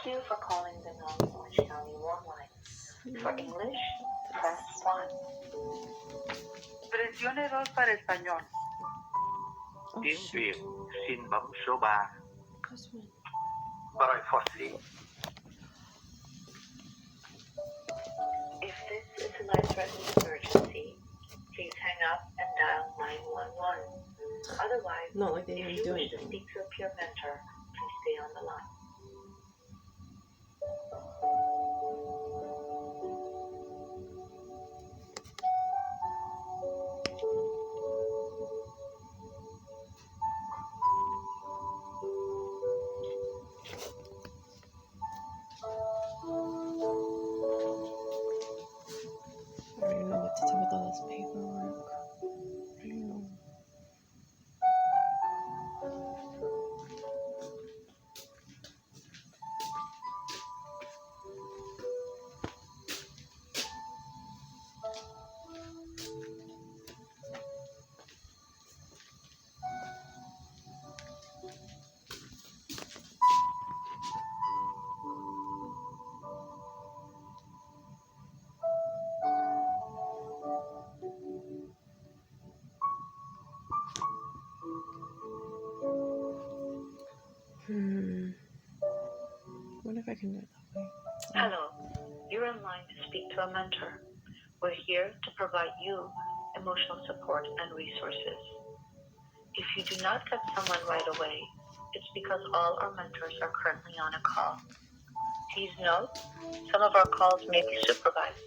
you for calling the non-Orange County warm line. For English, press 1. Presione 2 para español. Tiếng Việt, xin bấm số 3. Bài phát sĩ. If this is a life-threatening emergency, please hang up and dial 911. Otherwise, Not like they if even you do wish to anything. speak to a peer mentor, please stay on the line. I don't even know what to do with all this paperwork. I don't know. Wonder if I can do it that way. Hello, you're in line to speak to a mentor. We're here to provide you emotional support and resources. If you do not get someone right away, it's because all our mentors are currently on a call. Please note, some of our calls may be supervised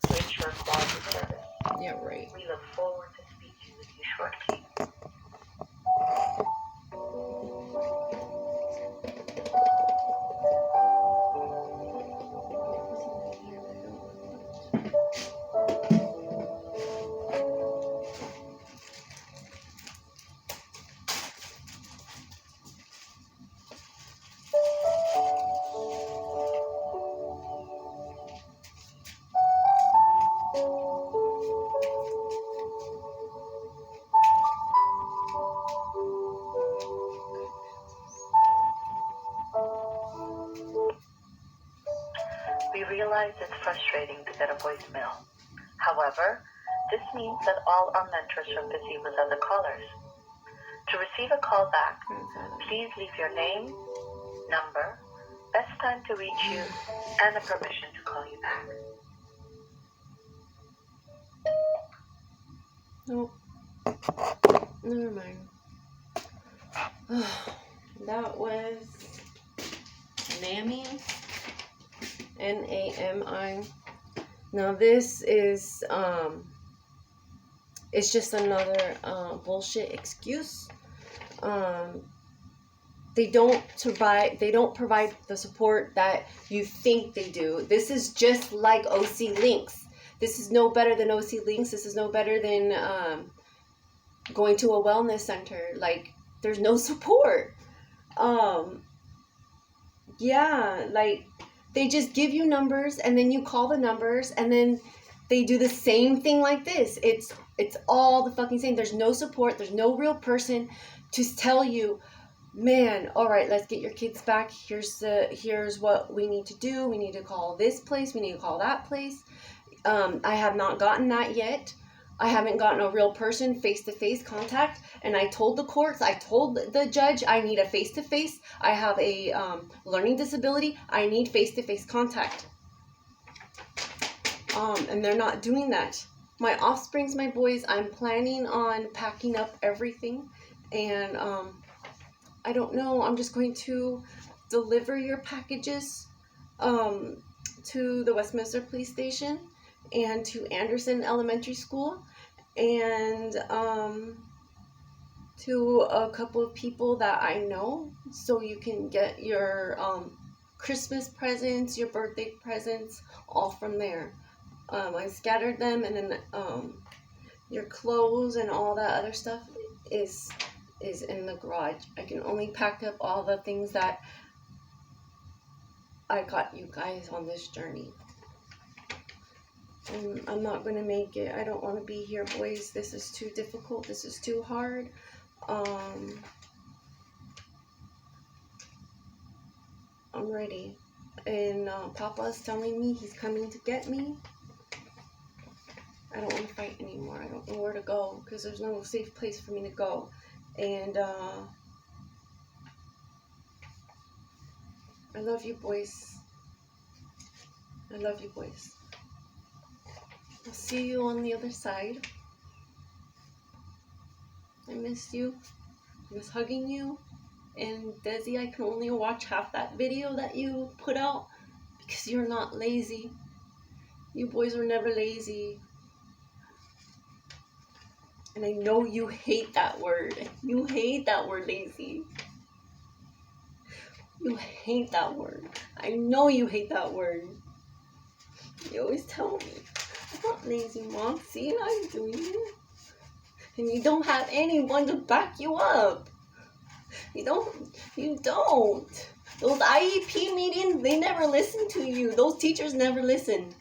to ensure quality service. Yeah, right. We look forward to speaking with you shortly. We realize it's frustrating to get a voicemail. However, this means that all our mentors are busy with other callers. To receive a call back, please leave your name, number, best time to reach you, and a permission to call you back. Nope. Never mind. That was NAMI. NAMI. Now this is it's just another bullshit excuse. They don't provide the support that you think they do. This is just like OC Links. This is no better than OC Links. This is no better than going to a wellness center. Like, there's no support. Yeah, like, they just give you numbers and then you call the numbers and then they do the same thing like this. It's all the fucking same. There's no support. There's no real person to tell you, man, all right, let's get your kids back. Here's what we need to do. We need to call this place. We need to call that place. I have not gotten that yet. I haven't gotten a real person face-to-face contact. And I told the courts, I told the judge, I need a face-to-face. I have a learning disability. I need face-to-face contact. And they're not doing that. My offsprings, my boys, I'm planning on packing up everything. And I don't know, I'm just going to deliver your packages to the Westminster Police Station and to Anderson Elementary School and to a couple of people that I know, so you can get your Christmas presents, your birthday presents, all from there. I scattered them, and then your clothes and all that other stuff is in the garage. I can only pack up all the things that I got you guys on this journey. And I'm not going to make it. I don't want to be here, boys. This is too difficult. This is too hard. I'm ready. And Papa's telling me he's coming to get me. I don't want to fight anymore. I don't know where to go because there's no safe place for me to go. And I love you, boys. I love you, boys. I'll see you on the other side. I miss you. I miss hugging you. And Desi, I can only watch half that video that you put out because you're not lazy. You boys were never lazy. And I know you hate that word. You hate that word, lazy. You hate that word. I know you hate that word. You always tell me, I'm not lazy, Mom. See, I'm doing it. And you don't have anyone to back you up. You don't. Those IEP meetings, they never listen to you. Those teachers never listen.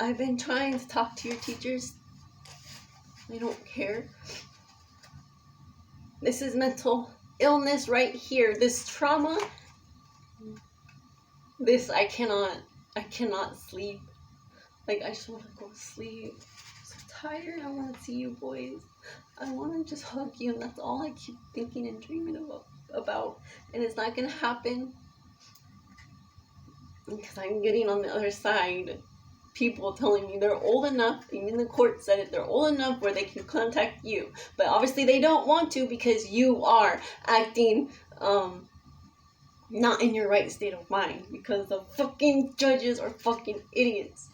I've been trying to talk to your teachers. They don't care. This is mental illness right here. This trauma. This, I cannot sleep. Like, I just want to go to sleep. I'm so tired. I want to see you boys. I want to just hug you, and that's all I keep thinking and dreaming about. And it's not going to happen because I'm getting on the other side. People telling me they're old enough, even the court said it, they're old enough where they can contact you. But obviously they don't want to because you are acting not in your right state of mind because the fucking judges are fucking idiots.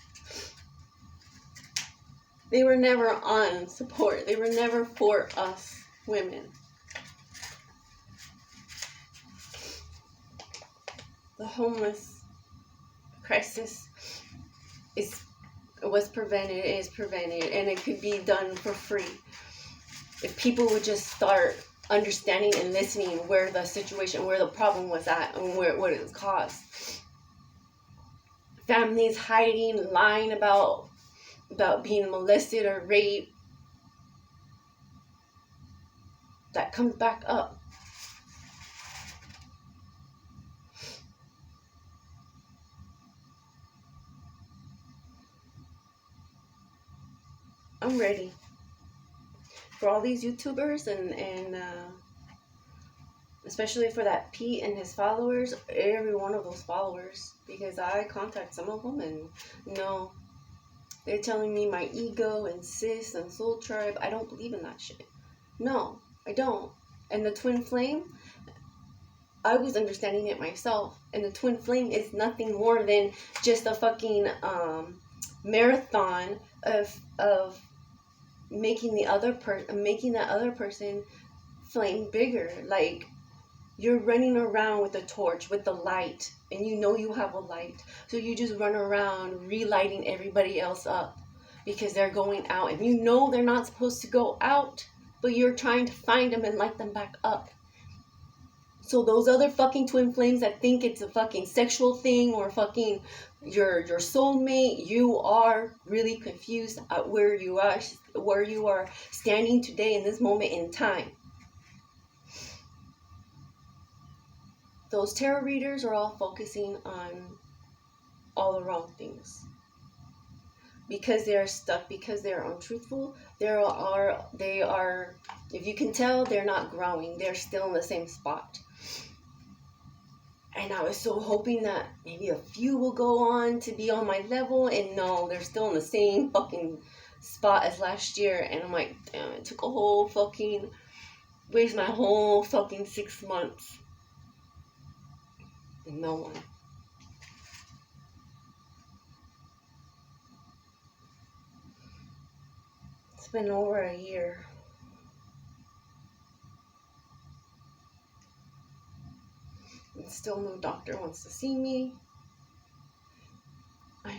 They were never on support. They were never for us women. The homeless crisis is prevented, and it could be done for free if people would just start understanding and listening where the problem was at, and what it was caused. Families hiding, lying about being molested or raped. That comes back up. I'm ready for all these YouTubers and especially for that Pete and his followers, every one of those followers, because I contact some of them and no, they're telling me my ego and cis and soul tribe. I don't believe in that shit. No, I don't. And the twin flame, I was understanding it myself, and the twin flame is nothing more than just a fucking marathon of making that other person flame bigger. Like, you're running around with a torch with the light, and you know you have a light, so you just run around relighting everybody else up because they're going out, and you know they're not supposed to go out, but you're trying to find them and light them back up. So those other fucking twin flames that think it's a fucking sexual thing or fucking your soulmate, you are really confused at where you are standing today in this moment in time. Those tarot readers are all focusing on all the wrong things. Because they are stuck, because they are untruthful, they are, if you can tell, they're not growing. They're still in the same spot. And I was so hoping that maybe a few will go on to be on my level, and no, they're still in the same fucking spot as last year. And I'm like, damn, it took waste my whole fucking 6 months. And no one. It's been over a year. And still no doctor wants to see me. I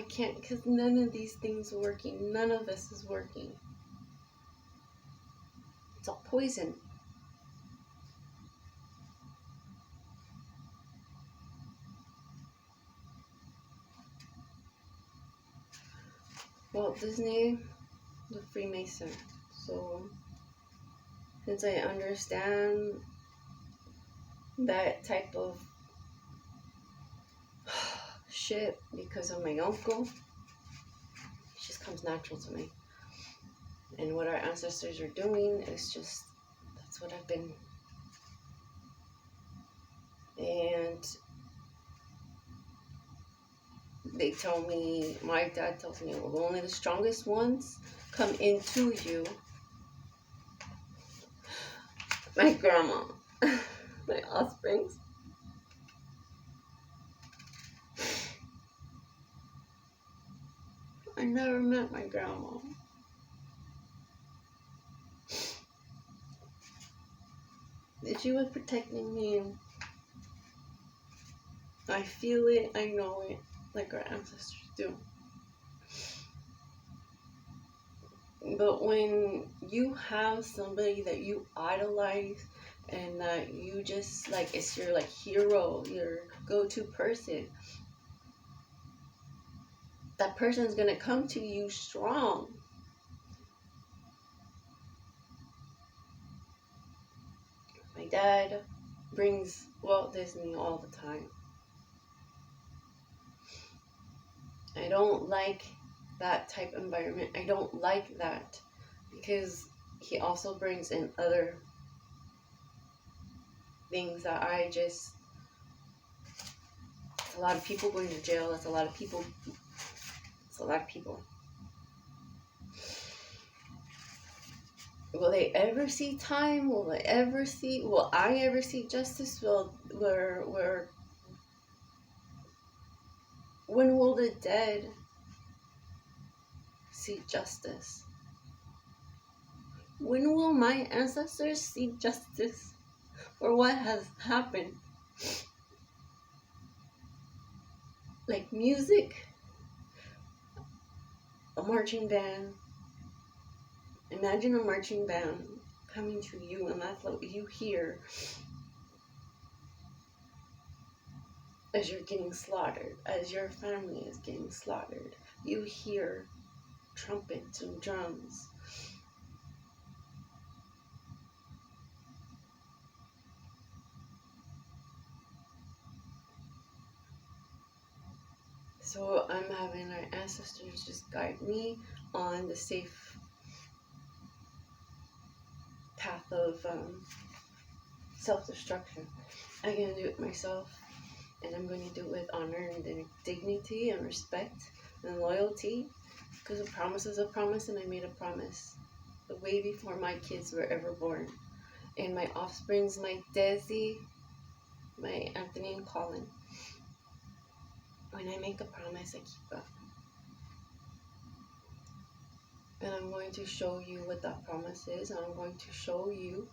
can't, because none of these things are working. None of this is working. It's all poison. Walt Disney, the Freemason. So, since I understand that type of shit because of my uncle, it just comes natural to me. And what our ancestors are doing is just, that's what I've been. And they tell me, my dad tells me, well, only the strongest ones come into you. My grandma, my offsprings. I never met my grandma. She was protecting me. I feel it, I know it, like our ancestors do. But when you have somebody that you idolize and that you just like, it's your like hero, your go-to person, that person's gonna come to you strong. My dad brings Walt Disney all the time. I don't like that type of environment. I don't like that because he also brings in other things that I just, it's a lot of people going to jail. It's a lot of people. It's a lot of people. Will they ever see time? Will I ever see justice? When will the dead see justice? When will my ancestors see justice for what has happened? Like music, a marching band. Imagine a marching band coming to you and that's what you hear as you're getting slaughtered, as your family is getting slaughtered. You hear trumpets and drums. So I'm having our ancestors just guide me on the safe path of self-destruction. I'm going to do it myself, and I'm going to do it with honor and dignity and respect and loyalty, because a promise is a promise, and I made a promise way before my kids were ever born. And my offsprings, my Desi, my Anthony and Colin, when I make a promise, I keep it. And I'm going to show you what that promise is, and I'm going to show you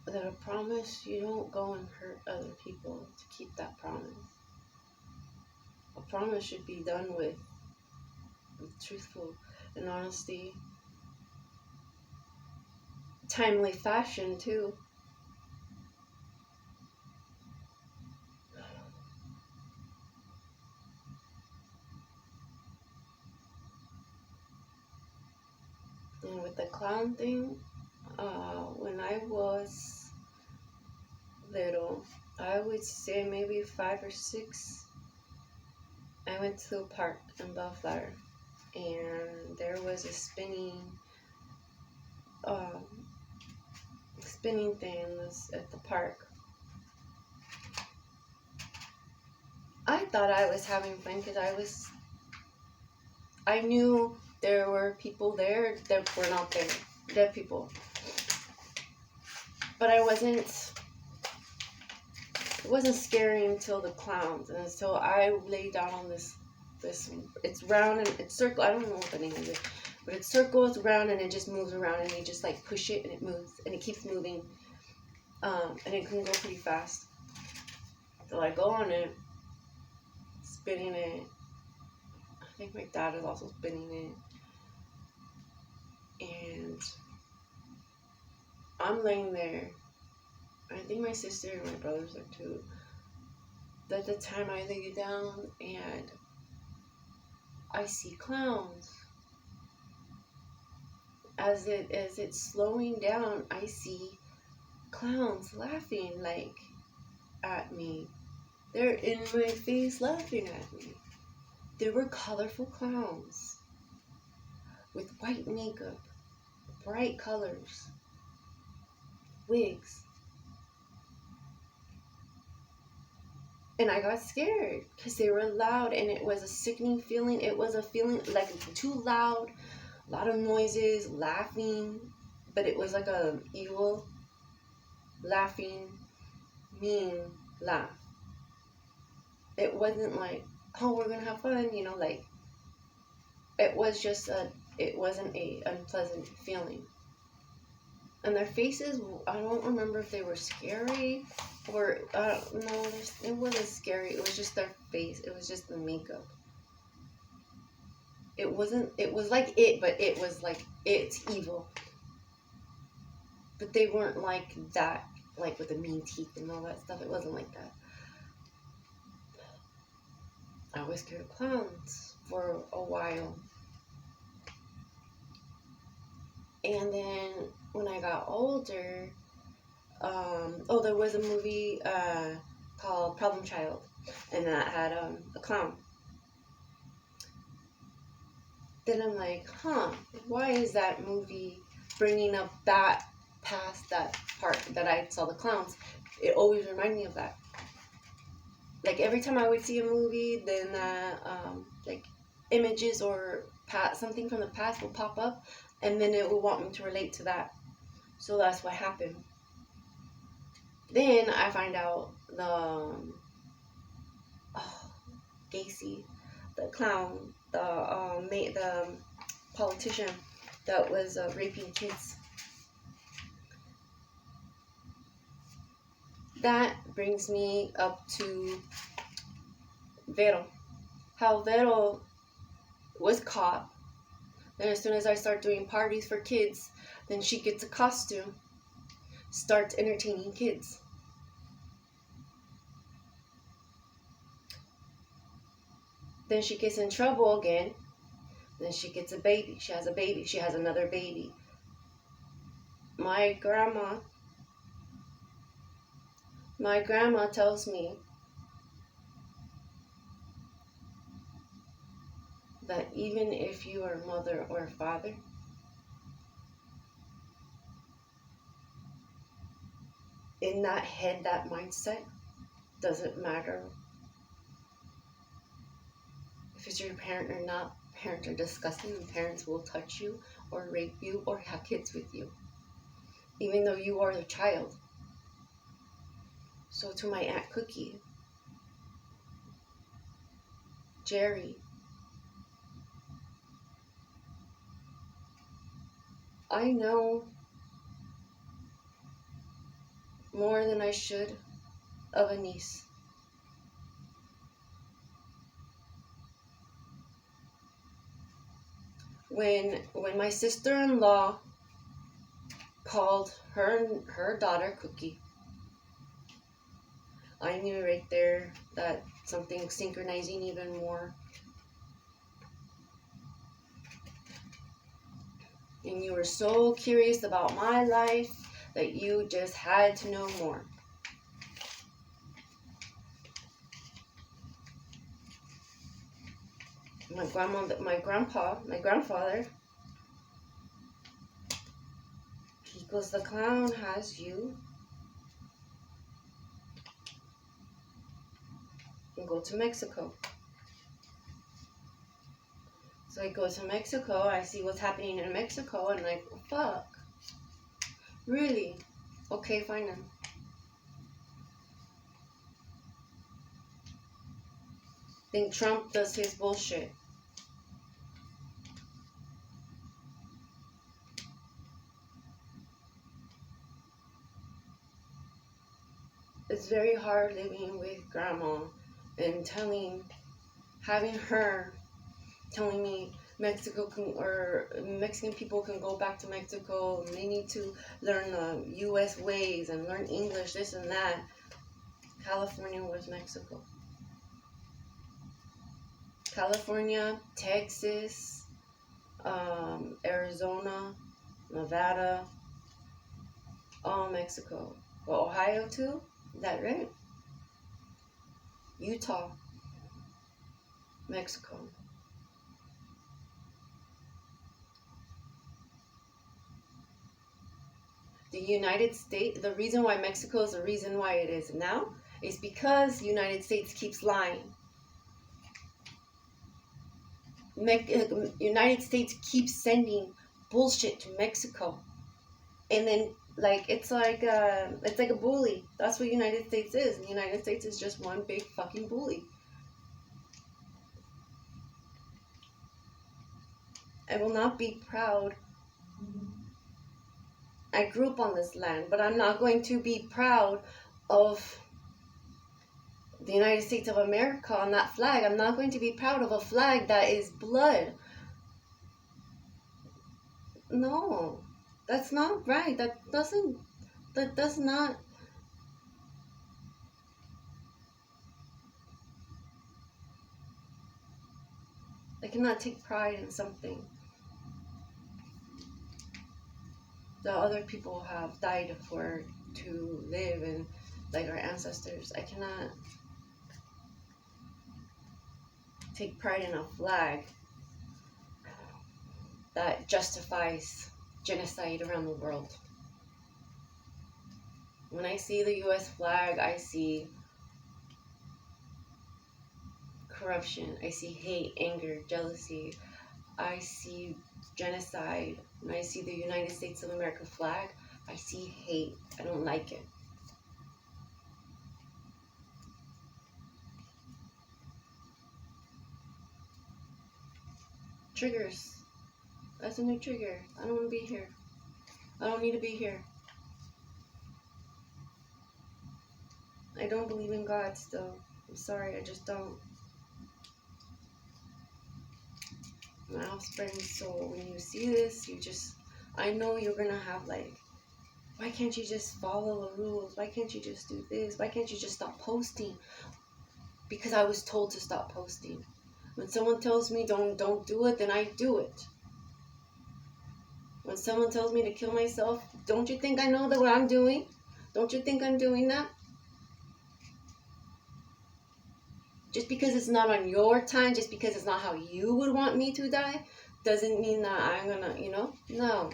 that a promise, you don't go and hurt other people to keep that promise. A promise should be done with truthful and honesty, timely fashion too. And with the clown thing, when I was little, I would say maybe 5 or 6, I went to a park in Bellflower, and there was a spinning thing at the park. I thought I was having fun because I knew there were people there that were not there, dead people. But it wasn't scary until the clowns, and so I lay down on this, it's round and it's circle, I don't know what the name of it, but it circles around and it just moves around, and you just like push it and it moves, and it keeps moving, and it can go pretty fast. So I go on it, spinning it. I think my dad is also spinning it, and I'm laying there. I think my sister and my brother's there too. At the time I lay down and I see clowns. As it's slowing down, I see clowns laughing like at me. They're in my face laughing at me. They were colorful clowns with white makeup, bright colors, wigs. And I got scared because they were loud and it was a sickening feeling. It was a feeling like too loud, a lot of noises, laughing, but it was like a evil, laughing, mean laugh. It wasn't like, oh, we're gonna have fun, like it wasn't a unpleasant feeling. And their faces, I don't remember if they were scary or, no, it wasn't scary. It was just their face. It was just the makeup. It was like it, but it was like, it's evil. But they weren't like that, like with the mean teeth and all that stuff. It wasn't like that. I was scared of clowns for a while. And then when I got older, there was a movie called Problem Child, and that had a clown. Then I'm like, why is that movie bringing up that past that part that I saw the clowns? It always reminded me of that. Like every time I would see a movie, then like images or something from the past will pop up, and then it will want me to relate to that. So that's what happened. Then I find out the Gacy, the clown, the politician that was raping kids. That brings me up to Vero. How Vero was caught. Then as soon as I start doing parties for kids, then she gets a costume, starts entertaining kids. Then she gets in trouble again. Then she gets a baby. She has a baby. She has another baby. My grandma tells me that even if you are mother or father, in that head, that mindset, doesn't matter if it's your parent or not. Parents are disgusting and parents will touch you or rape you or have kids with you, even though you are the child. So to my Aunt Cookie, Jerry, I know more than I should of a niece. When my sister-in-law called her daughter Cookie, I knew right there that something synchronizing even more. And you were so curious about my life that you just had to know more. My grandfather, he goes, the clown has you. And go to Mexico. So I go to Mexico, I see what's happening in Mexico, and I'm like, oh, fuck. Really? Okay, fine then. Then Trump does his bullshit. It's very hard living with grandma and having her telling me Mexican people can go back to Mexico and they need to learn the U.S. ways and learn English, this and that. California was Mexico. California, Texas, Arizona, Nevada, all Mexico. Well, Ohio too? Is that right? Utah, Mexico. The United States, the reason why Mexico is the reason why it is now is because the United States keeps lying. United States keeps sending bullshit to Mexico, and then it's like a bully. That's what United States is. The United States is just one big fucking bully. I will not be proud. I grew up on this land, but I'm not going to be proud of the United States of America on that flag. I'm not going to be proud of a flag that is blood. No, that's not right. That does not. I cannot take pride in something that other people have died for to live, and like our ancestors. I cannot take pride in a flag that justifies genocide around the world. When I see the US flag, I see corruption, I see hate, anger, jealousy, I see genocide. When I see the United States of America flag, I see hate. I don't like it. Triggers. That's a new trigger. I don't want to be here. I don't need to be here. I don't believe in God still. I'm sorry, I just don't. My offspring, so when you see this, I know you're gonna have why can't you just follow the rules? Why can't you just do this? Why can't you just stop posting? Because I was told to stop posting. When someone tells me don't do it, then I do it. When someone tells me to kill myself, don't you think I know that what I'm doing? Don't you think I'm doing that? Just because it's not on your time, just because it's not how you would want me to die, doesn't mean that I'm gonna, no.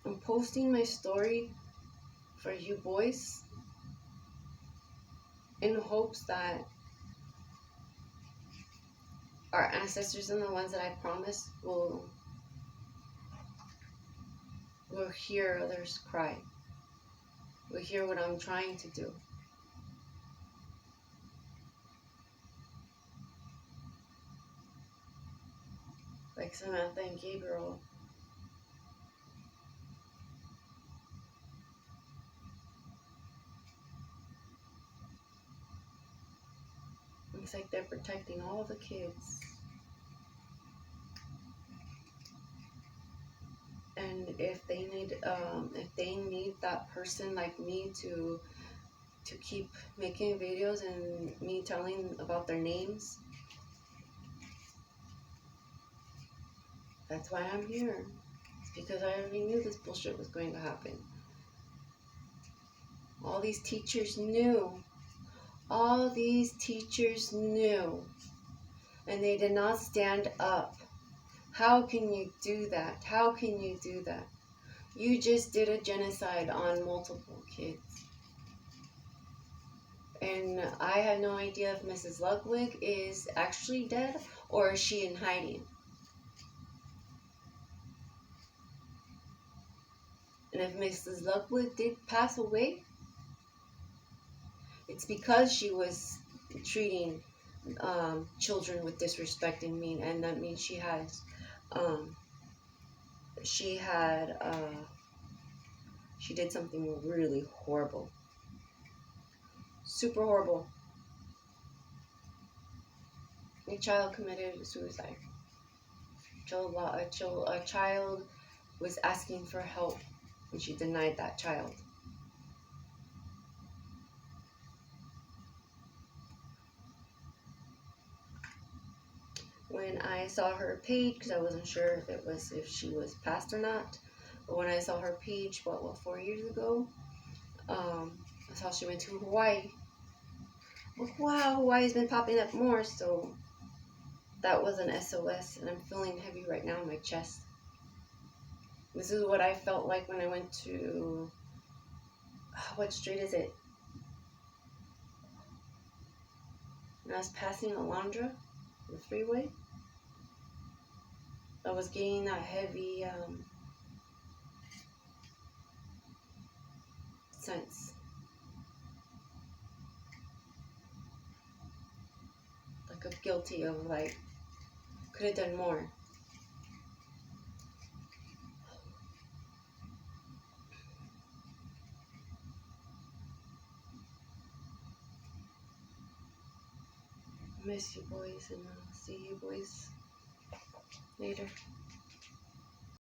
I'm posting my story for you boys in hopes that our ancestors and the ones that I promised will hear others cry. Will hear what I'm trying to do. Like Samantha and Gabriel. It's like they're protecting all the kids. And if they need that person like me to keep making videos and me telling about their names, that's why I'm here. It's because I already knew this bullshit was going to happen. All these teachers knew. All these teachers knew. And they did not stand up. How can you do that? How can you do that? You just did a genocide on multiple kids. And I have no idea if Mrs. Ludwig is actually dead or is she in hiding. And if Mrs. Ludwig did pass away, it's because she was treating children with disrespect and mean, and that means she did something really horrible, super horrible. A child committed suicide. A child was asking for help, and she denied that child. when I saw her page, because I wasn't sure if she was passed or not. But when I saw her page, 4 years ago, I saw she went to Hawaii. But wow, Hawaii's been popping up more, so that was an SOS, and I'm feeling heavy right now in my chest. This is what I felt like when I went to, what street is it? When I was passing Alondra, the freeway. I was getting that heavy sense. Like of guilty of like, could have done more. Miss you boys, and I'll see you boys later.